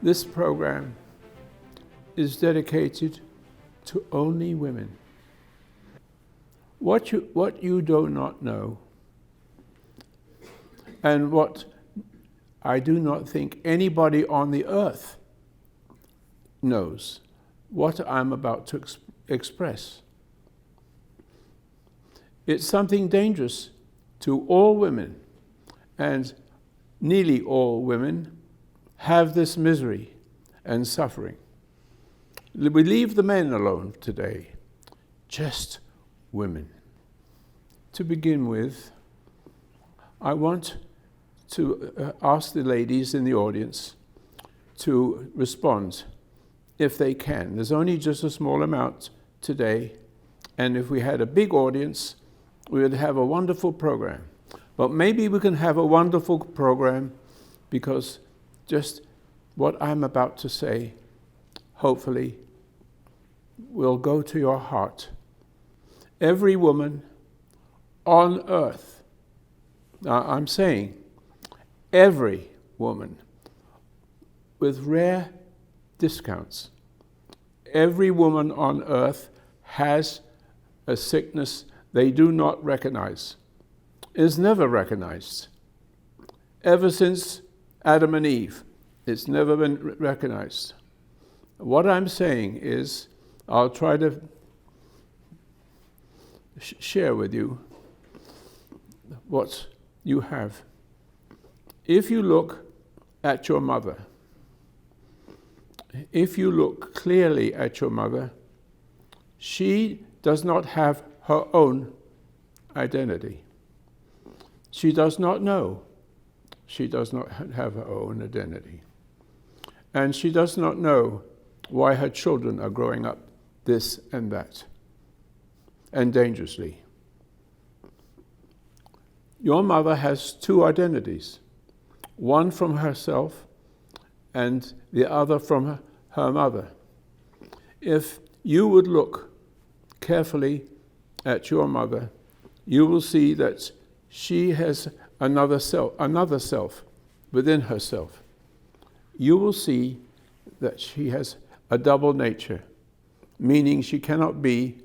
This program is dedicated to only women. What you do not know, and what I do not think anybody on the earth knows, what I'm about to express. It's something dangerous to all women, and nearly all women have this misery and suffering. We leave the men alone today, just women. To begin with, I want to ask the ladies in the audience to respond if they can. There's only just a small amount today, and if we had a big audience, we would have a wonderful program. But maybe we can have a wonderful program because just what I'm about to say, hopefully, will go to your heart. Every woman on earth, now I'm saying every woman, with rare discounts, every woman on earth has a sickness they do not recognize, is never recognized. Ever since Adam and Eve, it's never been recognized. What I'm saying is, I'll try to share with you what you have. If you look at your mother, if you look clearly at your mother, she does not have her own identity. She does not know. She does not have her own identity. And she does not know why her children are growing up this and that, and dangerously. Your mother has two identities, one from herself and the other from her mother. If you would look carefully at your mother, you will see that she has another self within herself. You will see that she has a double nature, meaning she cannot be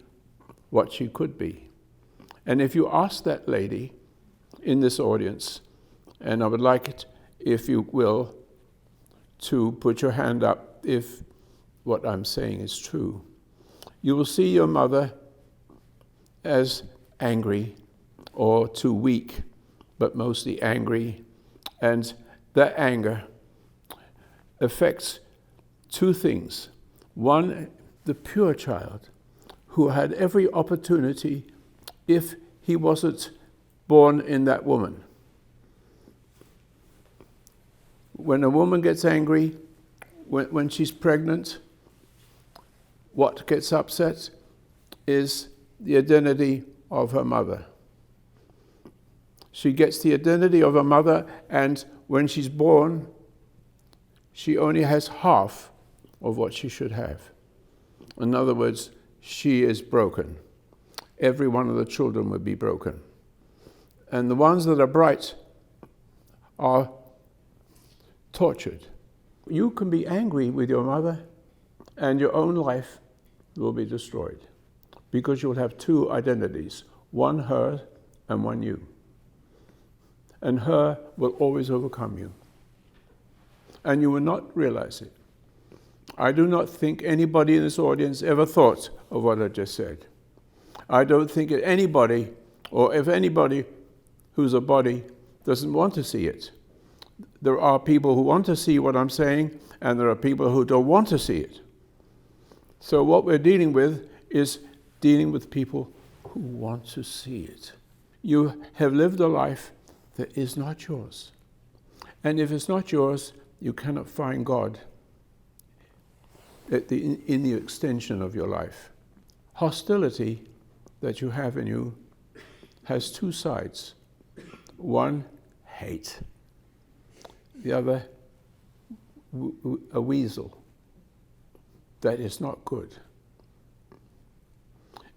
what she could be. And if you ask that lady in this audience, and I would like it, if you will, to put your hand up if what I'm saying is true, you will see your mother as angry or too weak, but mostly angry, and that anger affects two things. One, the pure child, who had every opportunity if he wasn't born in that woman. When a woman gets angry, when she's pregnant, what gets upset is the identity of her mother. She gets the identity of her mother, and when she's born, she only has half of what she should have. In other words, she is broken. Every one of the children would be broken. And the ones that are bright are tortured. You can be angry with your mother, and your own life will be destroyed, because you'll have two identities, one her and one you. And her will always overcome you. And you will not realize it. I do not think anybody in this audience ever thought of what I just said. I don't think that anybody, or if anybody who's a body, doesn't want to see it. There are people who want to see what I'm saying, and there are people who don't want to see it. So what we're dealing with is dealing with people who want to see it. You have lived a life that is not yours. And if it's not yours, you cannot find God in the extension of your life. Hostility that you have in you has two sides. One, hate. The other, a weasel. That is not good.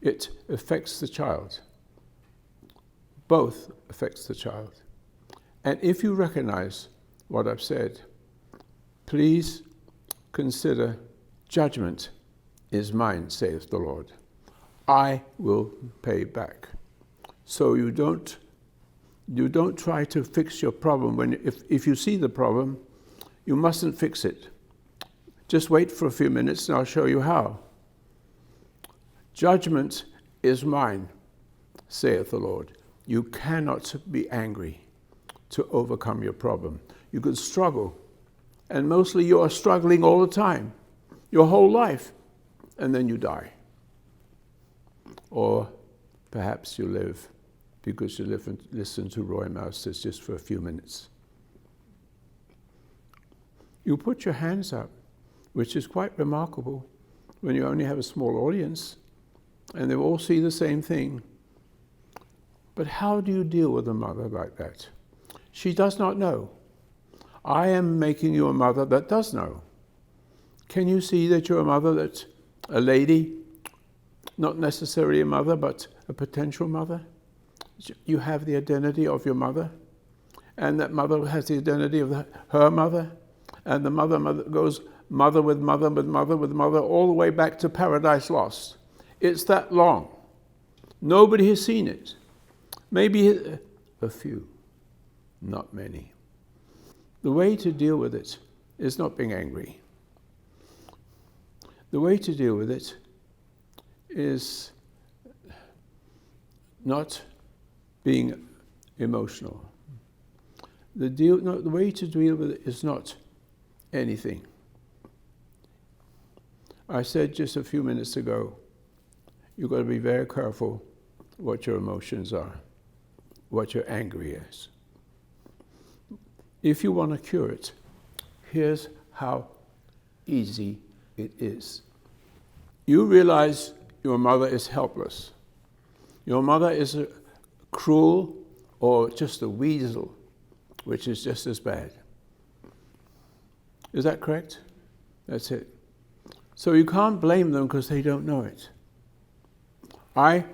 It affects the child. Both affects the child. And if you recognize what I've said, please consider, judgment is mine, saith the Lord. I will pay back. So you don't try to fix your problem. If you see the problem, you mustn't fix it. Just wait for a few minutes and I'll show you how. Judgment is mine, saith the Lord. You cannot be angry to overcome your problem. You could struggle, and mostly you are struggling all the time, your whole life, and then you die. Or perhaps you live because you listen to Roy Masters just for a few minutes. You put your hands up, which is quite remarkable when you only have a small audience, and they all see the same thing. But how do you deal with a mother like that? She does not know. I am making you a mother that does know. Can you see that you're a mother that's a lady, not necessarily a mother, but a potential mother? You have the identity of your mother, and that mother has the identity of her mother, and the mother goes mother with mother with mother with mother all the way back to Paradise Lost. It's that long. Nobody has seen it. Maybe a few, not many. The way to deal with it is not being angry. The way to deal with it is not being emotional. The way to deal with it is not anything. I said just a few minutes ago, you've got to be very careful what your emotions are, what your anger is. If you want to cure it, here's how easy it is. You realize your mother is helpless. Your mother is cruel or just a weasel, which is just as bad. Is that correct? That's it. So you can't blame them because they don't know it. I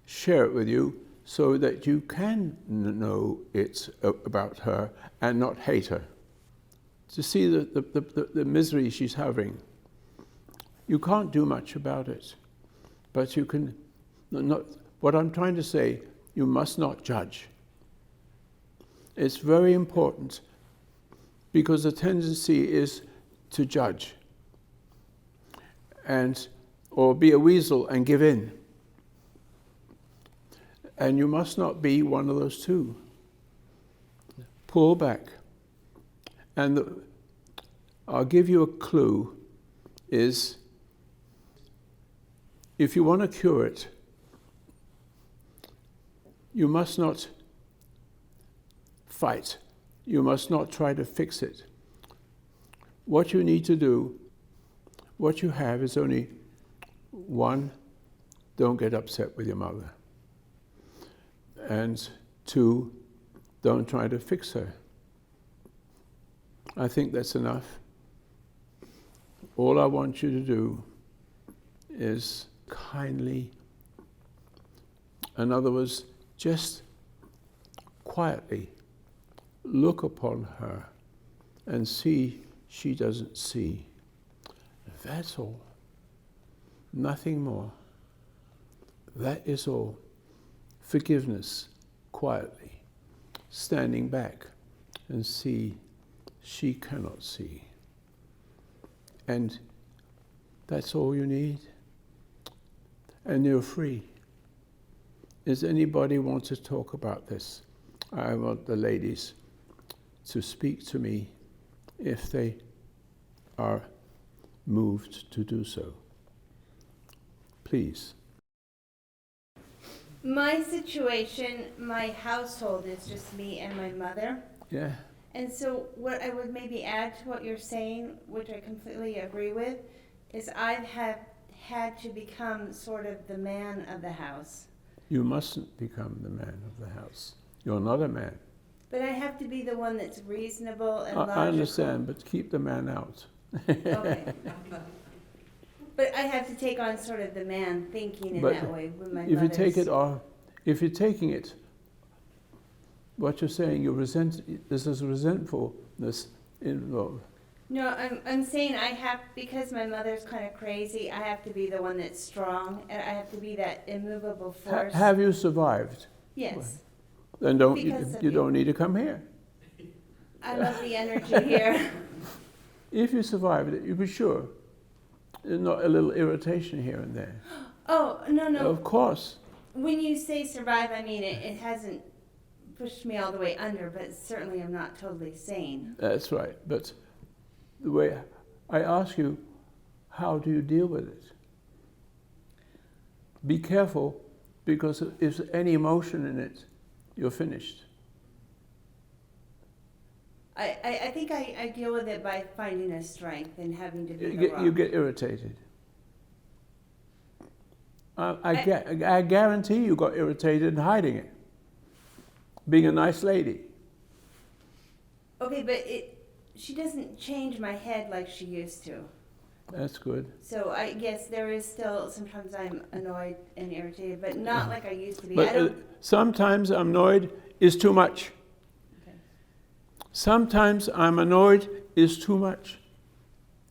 share it with you so that you can know it's about her and not hate her. To see the misery she's having. You can't do much about it, but you can not. What I'm trying to say, you must not judge. It's very important because the tendency is to judge or be a weasel and give in. And you must not be one of those two. Pull back. And I'll give you a clue, is if you want to cure it, you must not fight. You must not try to fix it. What you need to do, what you have is only one, don't get upset with your mother. And two, don't try to fix her. I think that's enough. All I want you to do is kindly, in other words, just quietly look upon her and see she doesn't see. That's all. Nothing more. That is all. Forgiveness, quietly, standing back and see she cannot see. And that's all you need. And you're free. Does anybody want to talk about this? I want the ladies to speak to me if they are moved to do so. Please. My situation, my household is just me and my mother. Yeah. And so what I would maybe add to what you're saying, which I completely agree with, is I have had to become sort of the man of the house. You mustn't become the man of the house. You're not a man. But I have to be the one that's reasonable and logical. I understand, but keep the man out. Okay. But I have to take on sort of the man thinking in that way with my if you take it off, if you're taking it, what you're saying, there's this resentfulness involved. No, I'm saying I have, because my mother's kind of crazy, I have to be the one that's strong, and I have to be that immovable force. Have you survived? Yes. Then Because of you you. don't need to come here. I love the energy here. If you survived it, you be sure there's not a little irritation here and there. Oh, no. Of course. When you say survive, I mean it hasn't pushed me all the way under, but certainly I'm not totally sane. That's right. But the way I ask you, how do you deal with it? Be careful, because if there's any emotion in it, you're finished. I think I deal with it by finding a strength and having to be the rock. You get irritated. I guarantee you got irritated and hiding it. Being a nice lady. Okay, but she doesn't change my head like she used to. That's good. So I guess there is still, sometimes I'm annoyed and irritated, but not like I used to be. But sometimes I'm annoyed is too much. Okay. Sometimes I'm annoyed is too much.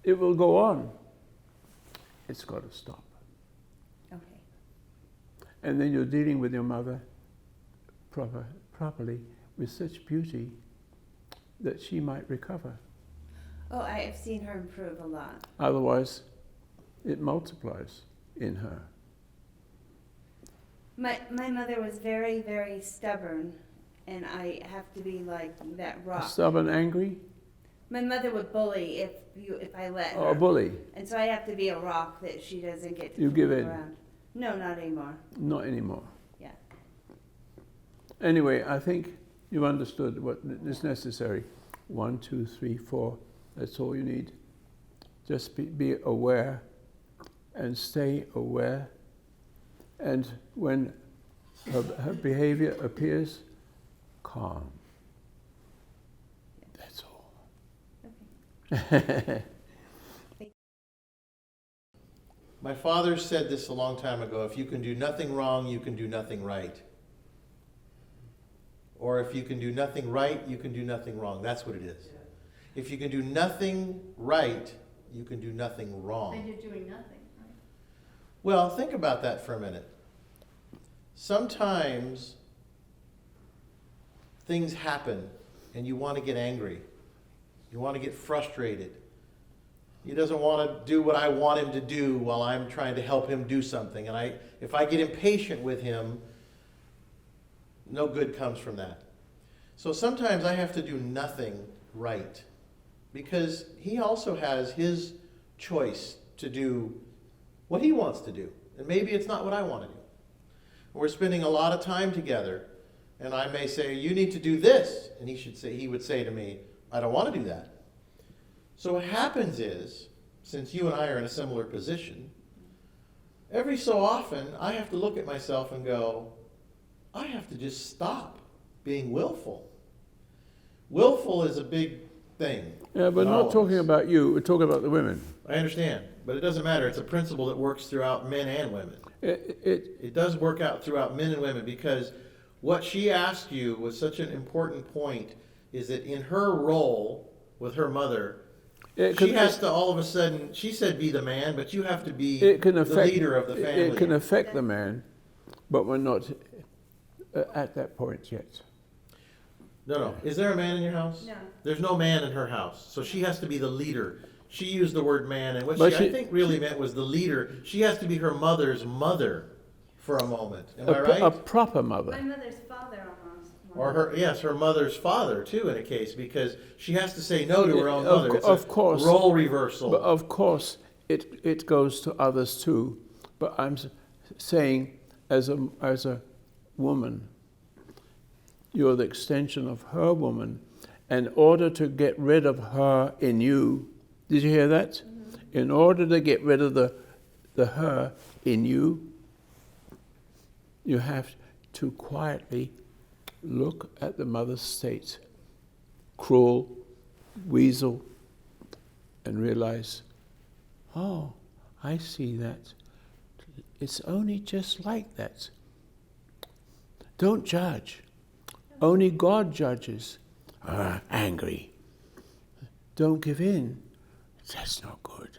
It will go on. It's got to stop. Okay. And then you're dealing with your mother properly with such beauty that she might recover. Oh, I have seen her improve a lot. Otherwise, it multiplies in her. My mother was very, very stubborn, and I have to be like that rock. Stubborn, angry? My mother would bully if I let her. Or a bully? And so I have to be a rock that she doesn't get to You move give in? around. No, not anymore. Not anymore. Yeah. Anyway, I think you understood what is necessary. 1, 2, 3, 4. That's all you need. Just be aware and stay aware. And when her behavior appears, calm. That's all. Okay. My father said this a long time ago: if you can do nothing wrong, you can do nothing right. Or if you can do nothing right, you can do nothing wrong. That's what it is. If you can do nothing right, you can do nothing wrong. And you're doing nothing, right? Well, think about that for a minute. Sometimes things happen and you want to get angry. You want to get frustrated. He doesn't want to do what I want him to do while I'm trying to help him do something. And if I get impatient with him, no good comes from that. So sometimes I have to do nothing right, because he also has his choice to do what he wants to do. And maybe it's not what I want to do. We're spending a lot of time together, and I may say, you need to do this. And he would say to me, I don't want to do that. So what happens is, since you and I are in a similar position, every so often I have to look at myself and go, I have to just stop being willful. Willful is a big thing. Yeah, but in not all of talking us. about you, we're talking about the women. I understand, but it doesn't matter. It's a principle that works throughout men and women. It does work out throughout men and women, because what she asked you was such an important point, is that in her role with her mother, she has to all of a sudden, she said be the man, but you have to be the leader of the family. It can affect the man, but we're not at that point yet. No. Is there a man in your house? No. There's no man in her house. So she has to be the leader. She used the word man, and what But I think really meant was the leader. She has to be her mother's mother for a moment. Am I right? A proper mother. My mother's father almost. Or her mother's father too, in a case, because she has to say no to her own mother. It's of course. Role reversal. But of course, it goes to others too. But I'm saying, as a woman, you're the extension of her woman. In order to get rid of her in you, did you hear that? Mm-hmm. In order to get rid of the her in you, you have to quietly look at the mother's state, cruel, weasel, and realize, oh, I see that. It's only just like that. Don't judge. Only God judges. Angry. Don't give in. That's not good.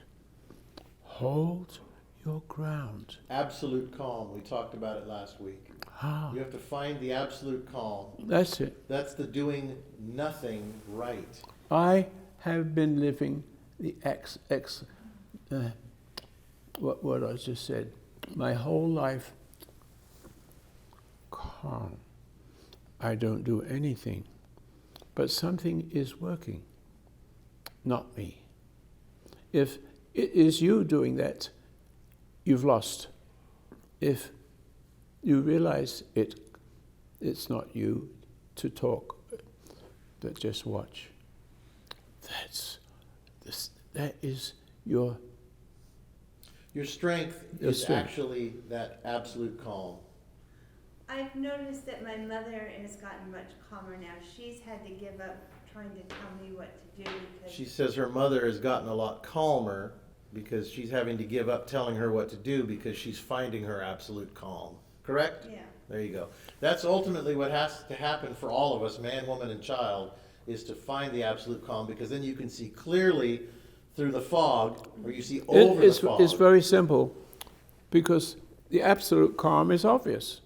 Hold your ground. Absolute calm. We talked about it last week. Ah, You have to find the absolute calm. that's it. That's the doing nothing right. I have been living the what I just said, my whole life calm. I don't do anything, but something is working, not me. If it is you doing that, you've lost. If you realize it's not you to talk, but just watch. That is your strength Your is strength. actually that absolute calm. I've noticed that my mother has gotten much calmer now. She's had to give up trying to tell me what to do because She says her mother has gotten a lot calmer because she's having to give up telling her what to do because she's finding her absolute calm. Correct? yeah. There you go. That's ultimately what has to happen for all of us, man, woman, and child, is to find the absolute calm, because then you can see clearly through the fog, or you see over the fog. It's very simple, because the absolute calm is obvious.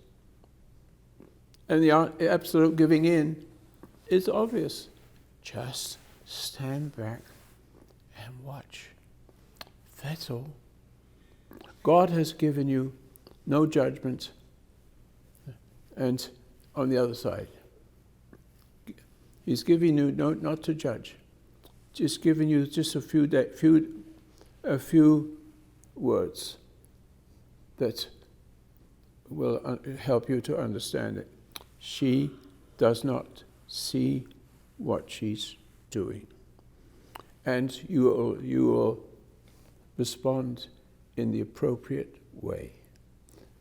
And the absolute giving in is obvious. Just stand back and watch. That's all. God has given you no judgment, and on the other side, He's giving you not to judge. Just giving you just a few words that will help you to understand it. She does not see what she's doing, and you will respond in the appropriate way.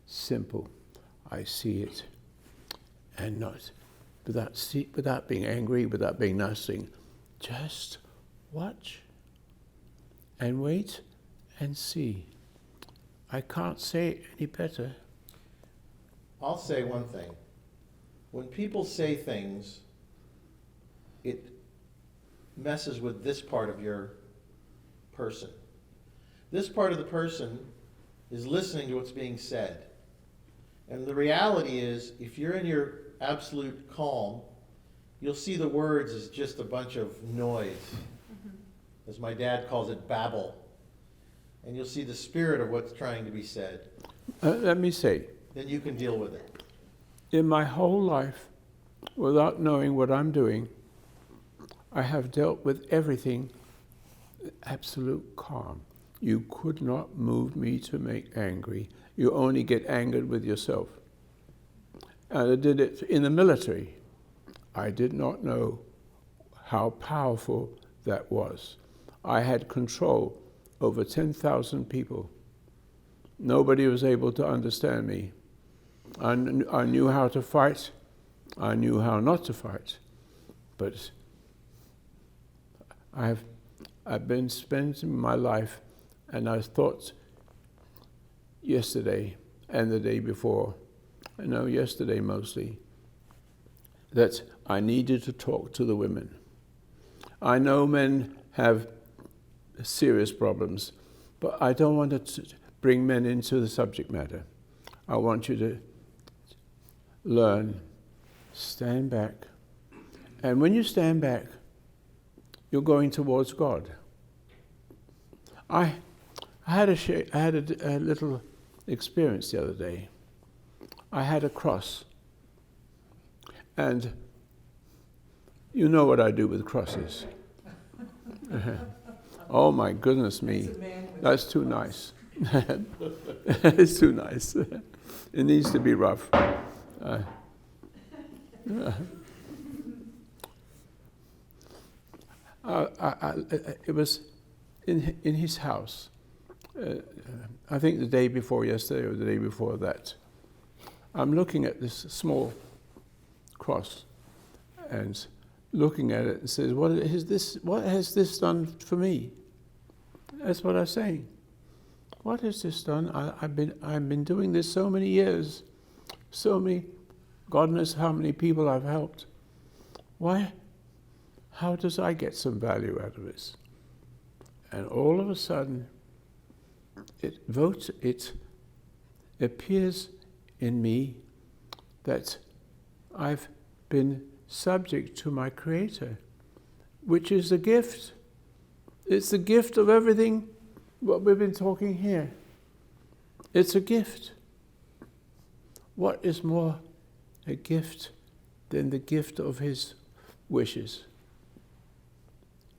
Simple. I see it, and not without being angry, without being nasty. Just watch and wait and see. I can't say it any better. I'll say one thing. When people say things, it messes with this part of your person. This part of the person is listening to what's being said. And the reality is, if you're in your absolute calm, you'll see the words as just a bunch of noise. As my dad calls it, babble. And you'll see the spirit of what's trying to be said. Let me say, Then you can deal with it. in my whole life, without knowing what I'm doing, I have dealt with everything absolute calm. You could not move me to make angry. You only get angered with yourself. And I did it in the military. I did not know how powerful that was. I had control over 10,000 people. Nobody was able to understand me. I knew how to fight. I knew how not to fight. But I've been spending my life, and I thought yesterday and the day before, yesterday mostly, that I needed to talk to the women. I know men have serious problems, but I don't want to bring men into the subject matter. I want you to learn, stand back. And when you stand back, you're going towards God. I had a little experience the other day. I had a cross. And you know what I do with crosses. Oh my goodness me. That's too nice. It's too nice. It needs to be rough. It was in his house. I think the day before yesterday or the day before that. I'm looking at this small cross and looking at it and says, what has this done for me? That's what I'm saying. What has this done? I've been doing this so many years, God knows how many people I've helped. Why? How does I get some value out of this? And all of a sudden, it appears in me that I've been subject to my Creator, which is a gift. It's the gift of everything what we've been talking here. It's a gift. What is more a gift than the gift of His wishes?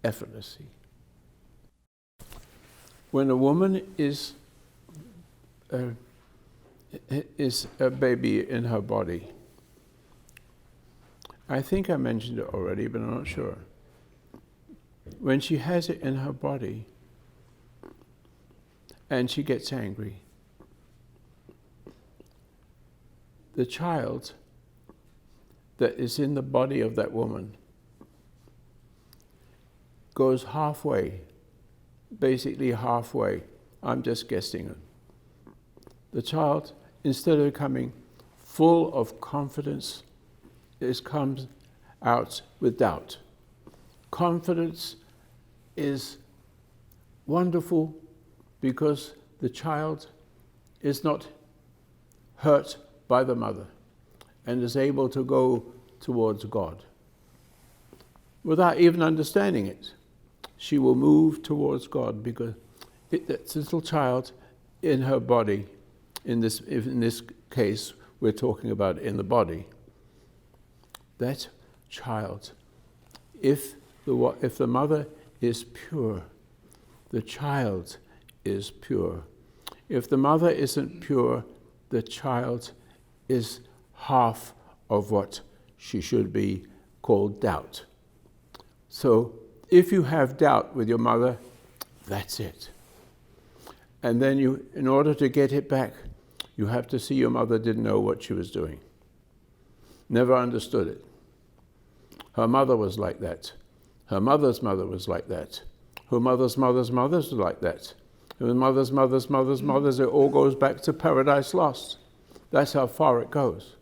Effortlessly. When a woman is a baby in her body, I think I mentioned it already, but I'm not sure. When she has it in her body and she gets angry, the child that is in the body of that woman goes halfway, basically halfway. I'm just guessing it. The child, instead of coming full of confidence, comes out with doubt. Confidence is wonderful because the child is not hurt by the mother and is able to go towards God. Without even understanding it, she will move towards God because it's a little child in her body. In this case, we're talking about in the body. That child, if the mother is pure, the child is pure. If the mother isn't pure, the child is half of what she should be, called doubt. So if you have doubt with your mother, that's it. And then you, in order to get it back, you have to see your mother didn't know what she was doing. Never understood it. Her mother was like that. Her mother's mother was like that. Her mother's mother's mothers were like that. Her mother's mother's mother's mothers, it all goes back to Paradise Lost. That's how far it goes.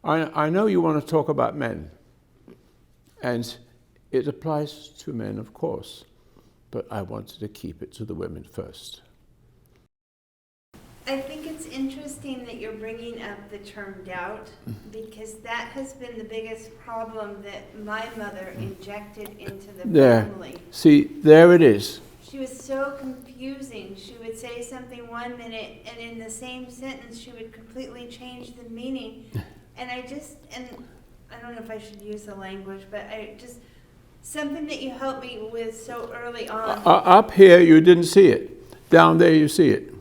I know you want to talk about men, and it applies to men, of course, but I wanted to keep it to the women first. I think it's interesting that you're bringing up the term doubt, because that has been the biggest problem that my mother injected into the family. See, there it is. She was so confusing. She would say something one minute, and in the same sentence, she would completely change the meaning. And I don't know if I should use the language, but something that you helped me with so early on. Up here, you didn't see it. Down there, you see it.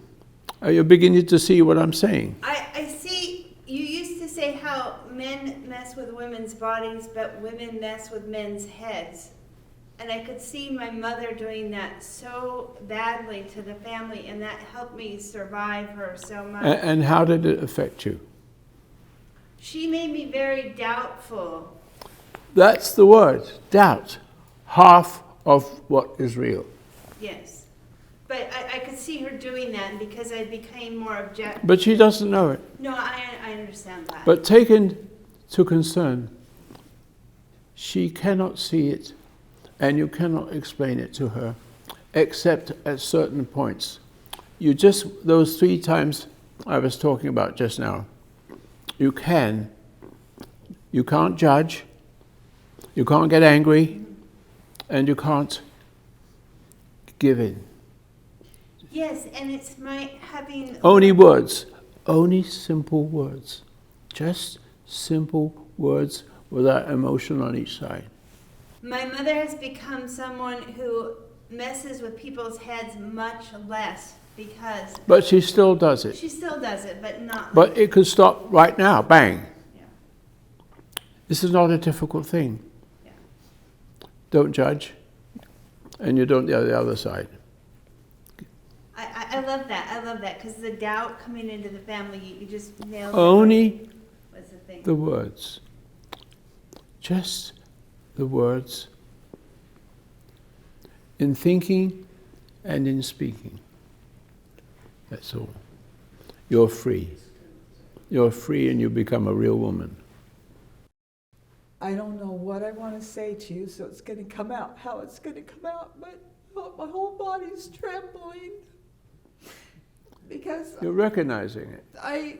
Are you beginning to see what I'm saying? I see. You used to say how men mess with women's bodies, but women mess with men's heads. And I could see my mother doing that so badly to the family, and that helped me survive her so much. And how did it affect you? She made me very doubtful. That's the word, doubt. Half of what is real. Yes. But I could see her doing that because I became more objective. But she doesn't know it. No, I understand that. But taken to concern, she cannot see it, and you cannot explain it to her, except at certain points. Those 3 times I was talking about just now, you can't judge, you can't get angry, and you can't give in. Yes, and it's my having... Only words, only simple words, just simple words without emotion on each side. My mother has become someone who messes with people's heads much less because... But she still does it. She still does it, but not... But it could stop right now, bang. Yeah. This is not a difficult thing. Yeah. Don't judge, and you don't the other side. I love that. I love that because the doubt coming into the family, you just nailed it. Only was the thing. The words. Just the words. In thinking and in speaking. That's all. You're free. You're free and you become a real woman. I don't know what I want to say to you, so it's going to come out how it's going to come out, but Oh, my whole body's trembling because You're recognizing it. I,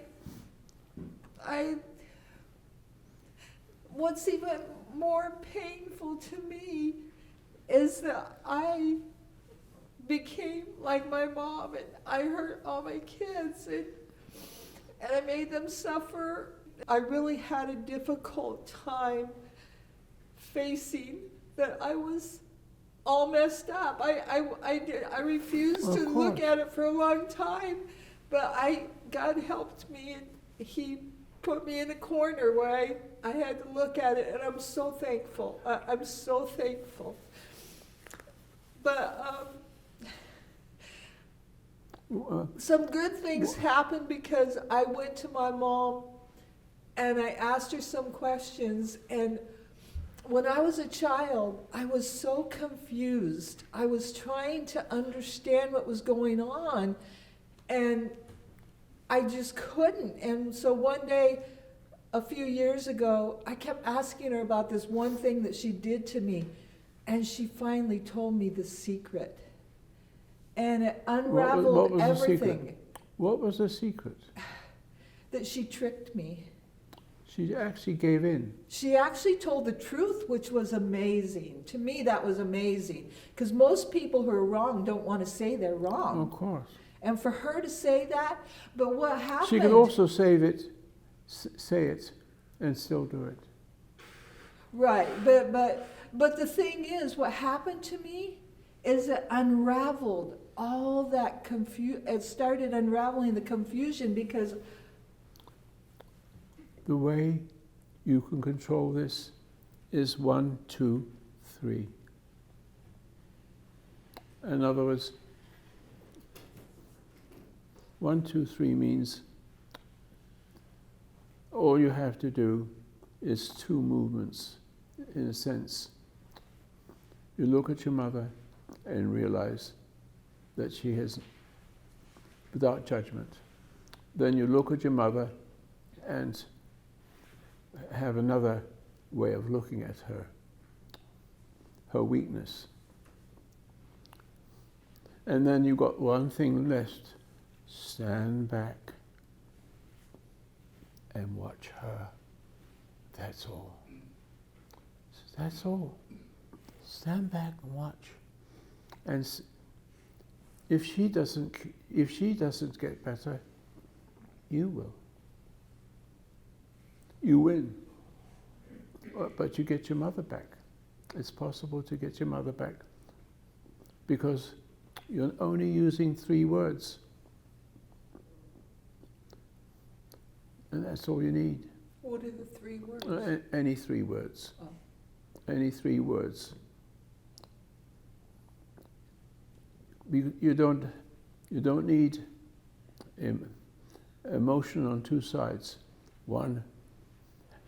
what's even more painful to me is that I became like my mom, and I hurt all my kids, and I made them suffer. I really had a difficult time facing that I was all messed up. I refused Of to look course. at it for a long time, but God helped me, and He put me in a corner where I had to look at it, and I'm so thankful. I'm so thankful. But some good things happened because I went to my mom and I asked her some questions. And when I was a child, I was so confused. I was trying to understand what was going on, and I just couldn't. And so one day, a few years ago, I kept asking her about this one thing that she did to me, and she finally told me the secret. And it unraveled what was the everything. secret? What was the secret? That she tricked me. She actually gave in. She actually told the truth, which was amazing. To me, that was amazing. Because most people who are wrong don't want to say they're wrong. Of course. And for her to say that, but what happened? She could also say it, and still do it. Right, but the thing is, what happened to me is it unraveled all that it started unraveling the confusion, because The way you can control this is 1, 2, 3. In other words, 1, 2, 3 means all you have to do is 2 movements, in a sense. You look at your mother and realize that she has, without judgment. Then you look at your mother and have another way of looking at her weakness. And then you've got one thing left. Stand back and watch her. That's all. That's all. Stand back and watch. And if she doesn't get better, you will. You win. But you get your mother back. It's possible to get your mother back because you're only using 3 words. And that's all you need. what are the 3 words? Any 3 words. Oh. Any 3 words. You don't need emotion on 2 sides. One,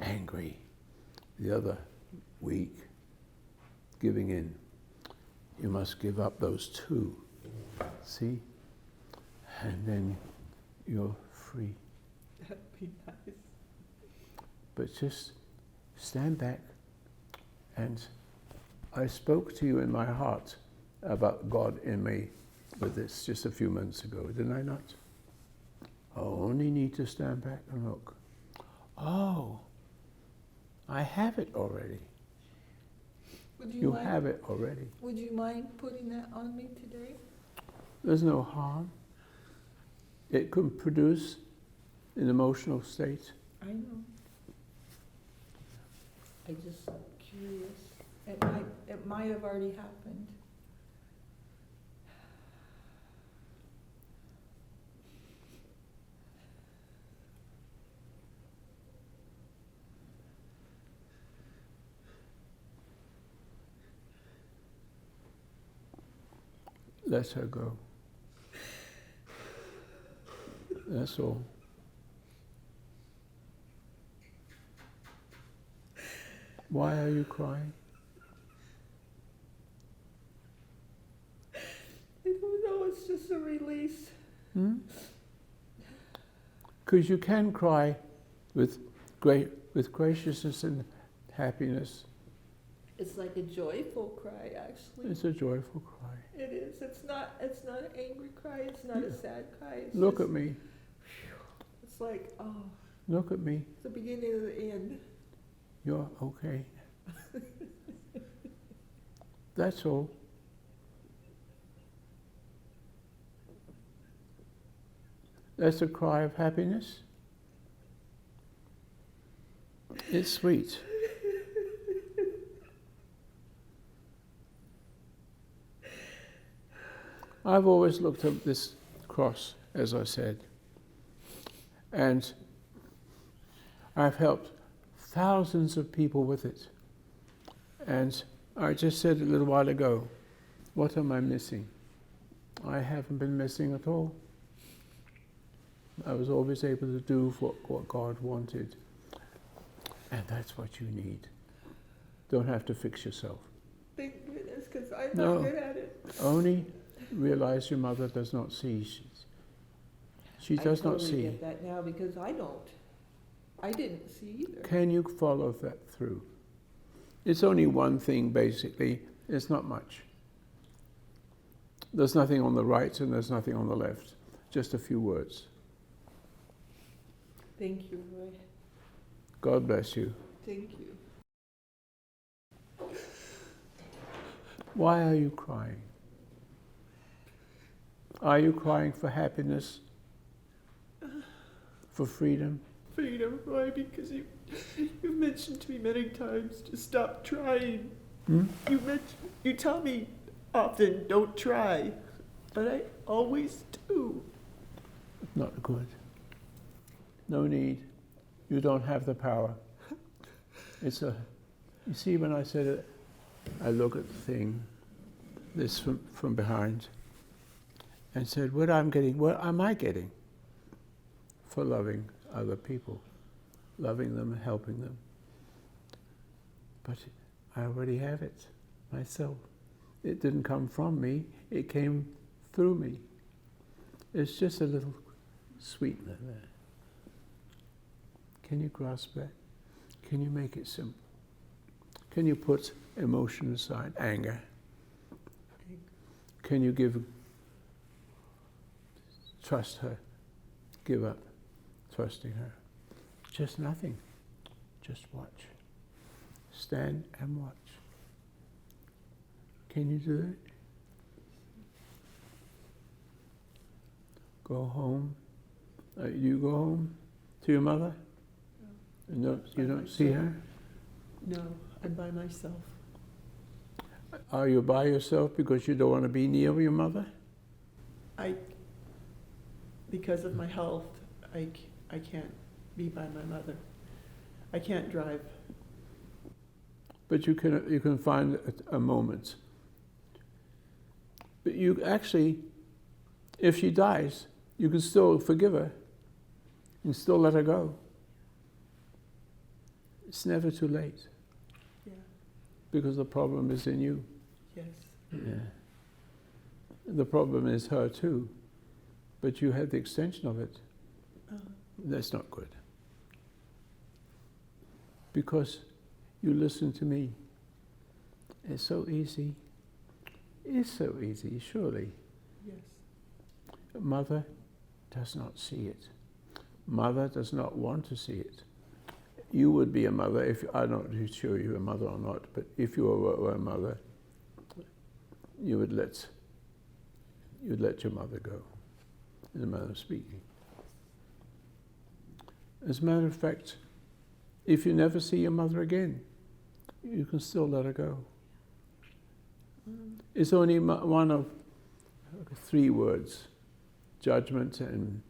angry. The other, weak, giving in. You must give up those 2. See? And then you're free. That'd be nice. But just stand back. And I spoke to you in my heart about God in me with this just a few months ago, didn't I not? I only need to stand back and look. Oh, I have it already. Would You mind, have it already. Would you mind putting that on me today? There's no harm. It can produce an emotional state. I know. I just curious. It might have already happened. Let her go. That's all. Why are you crying? I don't know, it's just a release. Because you can cry with graciousness and happiness. It's like a joyful cry, actually. It's a joyful cry. It is. It's not an angry cry. It's not a sad cry. It's Look just, at me. It's like, oh, Look at me. it's the beginning of the end. You're okay. That's all. That's a cry of happiness. It's sweet. I've always looked at this cross, as I said, and I've helped thousands of people with it. And I just said a little while ago, what am I missing? I haven't been missing at all. I was always able to do what God wanted. And that's what you need. Don't have to fix yourself. Thank goodness, because I'm No. not good at it. Only realize your mother does not see. She does not I totally see. get that now because I don't. I didn't see either. Can you follow that through? It's only one thing, basically. It's not much. There's nothing on the right and there's nothing on the left. Just a few words. Thank you, Roy. God bless you. Thank you. Why are you crying? Are you crying for happiness? For freedom? Freedom, Roy, because you've mentioned to me many times to stop trying. Hmm? You tell me often, don't try, but I always do. Not good. No need. You don't have the power. You see, when I said it, I look at the thing, this from behind, and said, what am I getting for loving other people, loving them, helping them? But I already have it myself. It didn't come from me, it came through me. It's just a little sweetener there. Can you grasp that? Can you make it simple? Can you put emotion aside, anger? Can you trust her, give up trusting her? Just nothing, just watch. Stand and watch. Can you do it? Go home. You go home to your mother? No, you don't see her? No, I'm by myself. Are you by yourself because you don't want to be near your mother? Because of my health, I can't be by my mother. I can't drive. But you can find a moment. But you actually, if she dies, you can still forgive her and still let her go. It's never too late. Yeah. Because the problem is in you. Yes. Yeah. The problem is her too. But you had the extension of it. That's not good. Because you listen to me. It's so easy. It's so easy, surely. Yes. Mother does not see it. Mother does not want to see it. You would be a mother if, I'm not sure you're a mother or not, but if you were a mother, you would let your mother go, in a manner of speaking. As a matter of fact, if you never see your mother again, you can still let her go. It's only one of 3 words: judgment and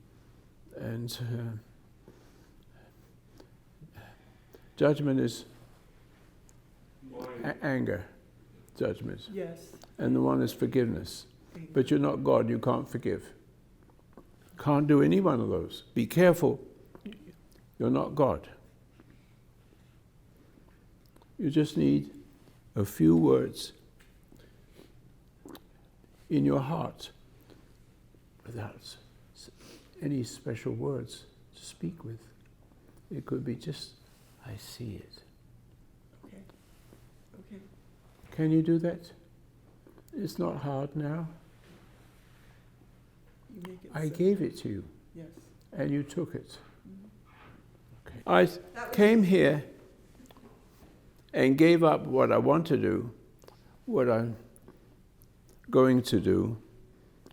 judgment is anger, judgment, Yes. and the one is forgiveness. But you're not God; you can't forgive. Can't do any one of those. Be careful. You're not God. You just need a few words in your heart without any special words to speak with. It could be just, I see it. Okay. Okay. Can you do that? It's not hard now. You make it I simple. gave it to you, Yes. and you took it. Okay. I came here and gave up what I want to do, what I'm going to do,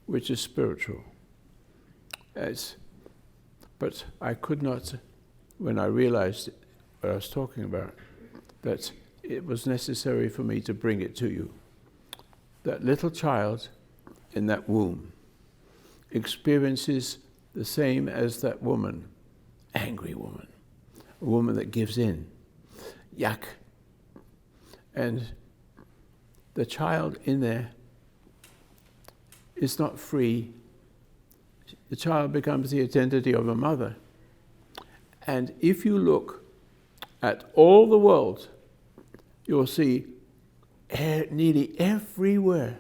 which is spiritual. But I could not, when I realized what I was talking about, that it was necessary for me to bring it to you. That little child in that womb experiences the same as that woman, angry woman, a woman that gives in. Yuck. And the child in there is not free. The child becomes the identity of a mother. And if you look at all the world, you'll see nearly everywhere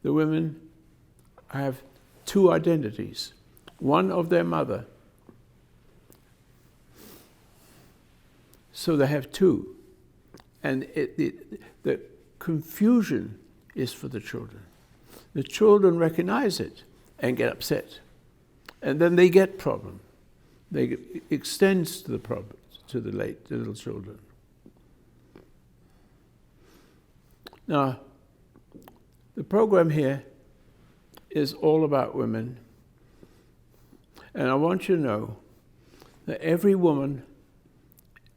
the women have two identities. One of their mother. So they have two. And the confusion is for the children. The children recognize it and get upset. And then they get problem. It extends to the problem, to the little children. Now, the program here is all about women. And I want you to know that every woman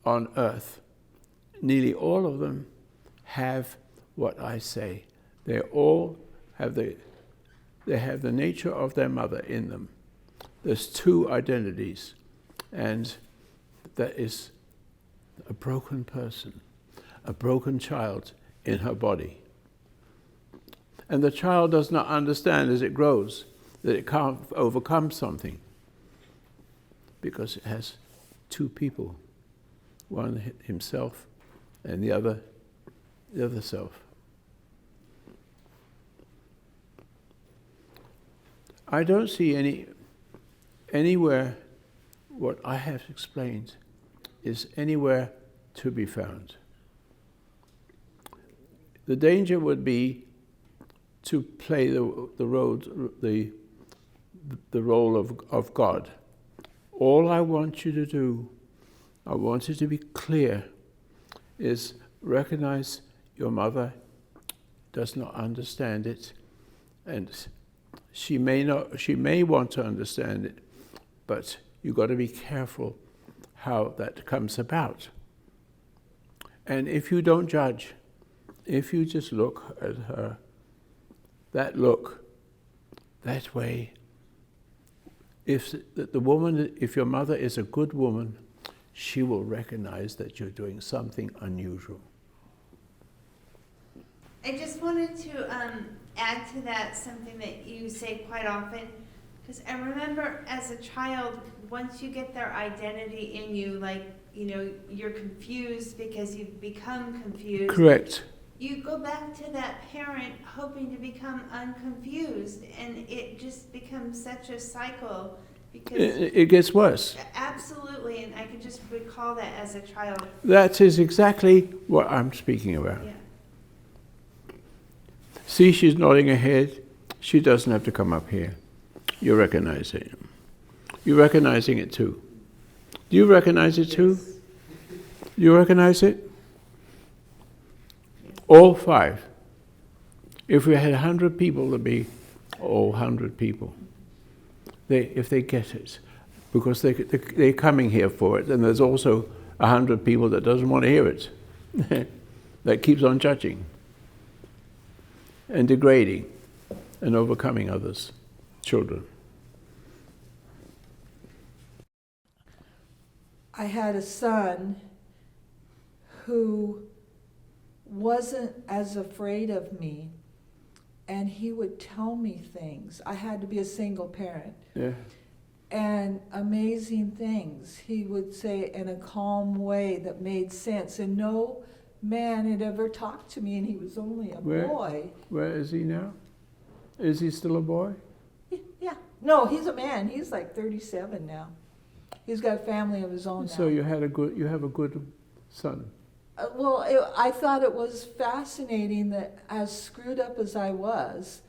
on earth, nearly all of them, have what I say. They all have the nature of their mother in them. There's two identities, and that is a broken person, a broken child in her body. And the child does not understand as it grows that it can't overcome something because it has two people, one himself and the other self. I don't see anywhere what I have explained is anywhere to be found. The danger would be to play the role of God. All I want you to do, I want you to be clear, is recognize your mother does not understand it, and she may want to understand it, but you've got to be careful how that comes about. And if you don't judge, if you just look at her, that way, if your mother is a good woman, she will recognize that you're doing something unusual. I just wanted to add to that something that you say quite often, because I remember as a child, once you get their identity in you, like, you're confused because you've become confused. Correct. You go back to that parent hoping to become unconfused, and it just becomes such a cycle because It gets worse. absolutely, and I can just recall that as a child. That is exactly what I'm speaking about. Yeah. See, she's nodding her head. She doesn't have to come up here. You're recognizing it. You're recognizing it too. Do you recognize it too? You recognize it? All five. If we had 100 people, there'd be all 100 people. If they get it, because they're coming here for it, and there's also 100 people that doesn't want to hear it, that keeps on judging and degrading and overcoming others, children. I had a son who wasn't as afraid of me, and he would tell me things. I had to be a single parent. Yeah. And amazing things he would say in a calm way that made sense. And no man had ever talked to me, and he was only a boy. Where is he now? Is he still a boy? Yeah. No, he's a man. He's like 37 now. He's got a family of his own now. So you have a good son. I thought it was fascinating that as screwed up as I was,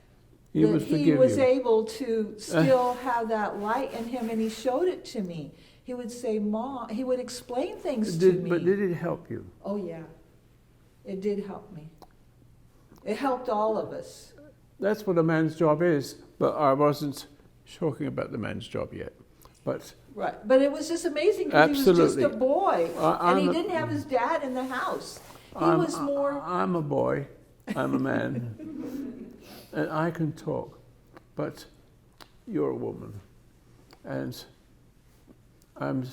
He that would he forgive was you. able to still have that light in him, and he showed it to me. He would say, "Mom," he would explain things to me. But did it help you? Oh, yeah. It did help me. It helped all of us. That's what a man's job is. But I wasn't talking about the man's job yet. But Right. But it was just amazing because he was just a Absolutely. boy. And he I'm a- didn't have his dad in the house. He I'm, was more. I'm a boy. I'm a man. And I can talk. But you're a woman. And I'm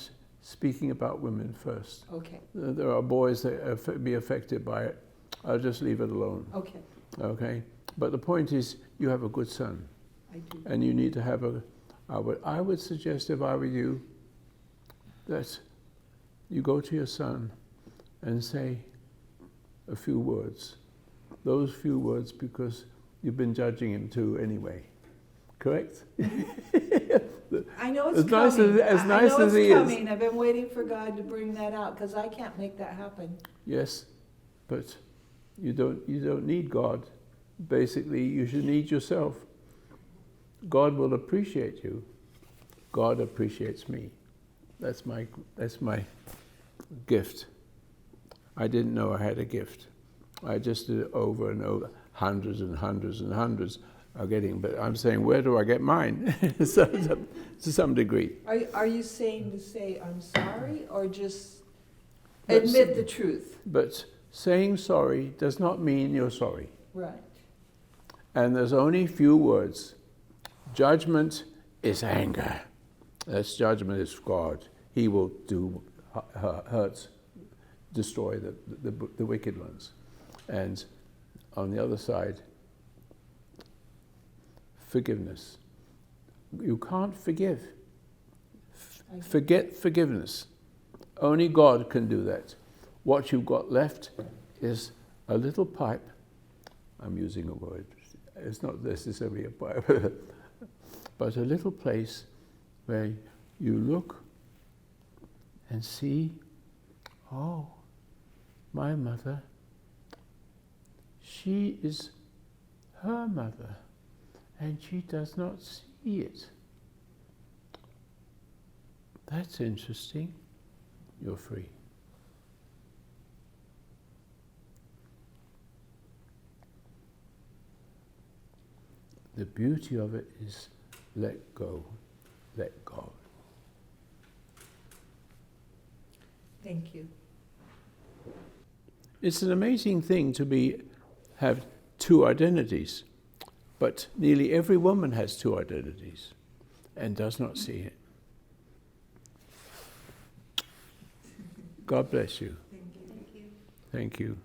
speaking about women first. Okay. There are boys that be affected by it. I'll just leave it alone. Okay. Okay? But the point is, you have a good son. I do. And you need to have I would suggest, if I were you, that you go to your son and say a few words. Those few words, because you've been judging him too anyway. Correct? I know it's As nice coming. as I nice know as it's he is. coming. I've been waiting for God to bring that out because I can't make that happen. Yes, but you don't need God. Basically, you should need yourself. God will appreciate you. God appreciates me. That's my gift. I didn't know I had a gift. I just did it over and over. Hundreds and hundreds and hundreds are getting, but I'm saying, where do I get mine? So, to some degree. Are you saying to say I'm sorry or just That's- admit the truth? But saying sorry does not mean you're sorry. Right. And there's only few words. Judgment is anger. That's judgment is God. He will do hurts, destroy the wicked ones. And on the other side, forgiveness. You can't forgive. Forget forgiveness. Only God can do that. What you've got left is a little pipe. I'm using a word. It's not necessarily a pipe. But a little place where you look and see, oh, my mother, she is her mother, and she does not see it. That's interesting. You're free. The beauty of it is let go, let God. Thank you. It's an amazing thing to have two identities, but nearly every woman has two identities and does not see it. God bless you. Thank you. Thank you.